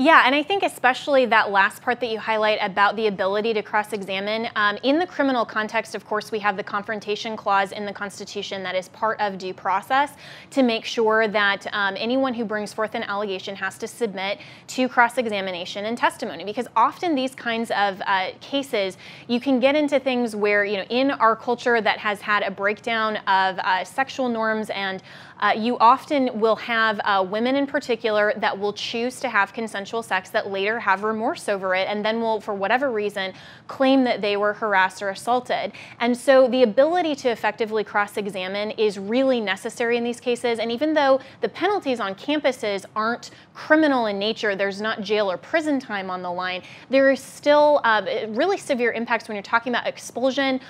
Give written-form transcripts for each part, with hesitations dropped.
Yeah, and I think especially that last part that you highlight about the ability to cross-examine. In the criminal context, of course, we have the confrontation clause in the Constitution that is part of due process to make sure that anyone who brings forth an allegation has to submit to cross-examination and testimony. Because often these kinds of cases, you can get into things where, in our culture that has had a breakdown of sexual norms, and you often will have women in particular that will choose to have consensual sex that later have remorse over it and then will, for whatever reason, claim that they were harassed or assaulted. And so the ability to effectively cross-examine is really necessary in these cases. And even though the penalties on campuses aren't criminal in nature, there's not jail or prison time on the line, there is still really severe impacts when you're talking about expulsion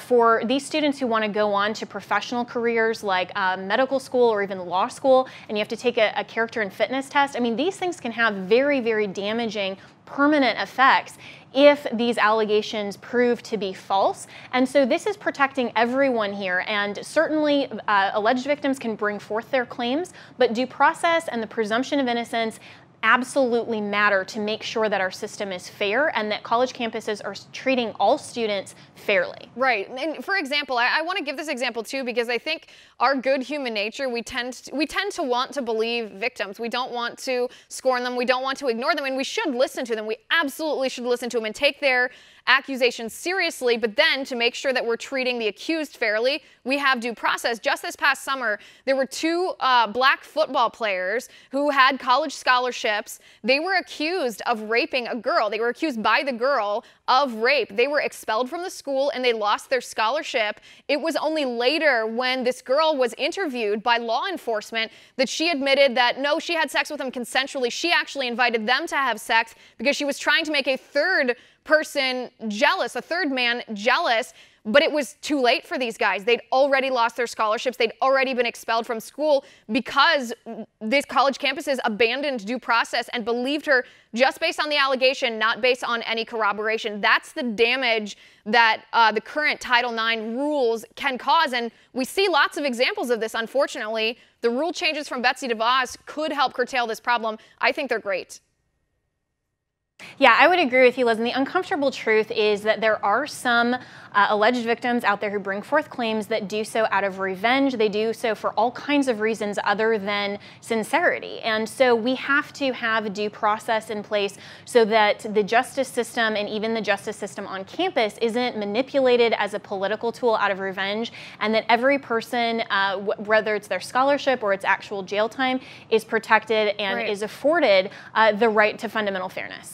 for these students who want to go on to professional careers like medical school or even law school, and you have to take a character and fitness test. I mean, these things can have very, very damaging permanent effects if these allegations prove to be false. And so this is protecting everyone here, and certainly alleged victims can bring forth their claims, but due process and the presumption of innocence absolutely matter to make sure that our system is fair and that college campuses are treating all students fairly. Right. And for example, I want to give this example too, because I think our good human nature, we tend to want to believe victims. We don't want to scorn them. We don't want to ignore them, and we should listen to them. We absolutely should listen to them and take their accusations seriously, but then to make sure that we're treating the accused fairly, we have due process. Just this past summer, there were two black football players who had college scholarships. They were accused of raping a girl. They were accused by the girl of rape. They were expelled from the school and they lost their scholarship. It was only later, when this girl was interviewed by law enforcement, that she admitted that no, she had sex with him consensually. She actually invited them to have sex because she was trying to make a third person jealous, a third man jealous, but it was too late for these guys. They'd already lost their scholarships. They'd already been expelled from school because these college campuses abandoned due process and believed her just based on the allegation, not based on any corroboration. That's the damage that the current Title IX rules can cause, and we see lots of examples of this, unfortunately. The rule changes from Betsy DeVos could help curtail this problem. I think they're great. Yeah, I would agree with you, Liz. And the uncomfortable truth is that there are some alleged victims out there who bring forth claims that do so out of revenge. They do so for all kinds of reasons other than sincerity. And so we have to have due process in place so that the justice system and even the justice system on campus isn't manipulated as a political tool out of revenge, and that every person, whether it's their scholarship or its actual jail time, is protected and is afforded the right to fundamental fairness.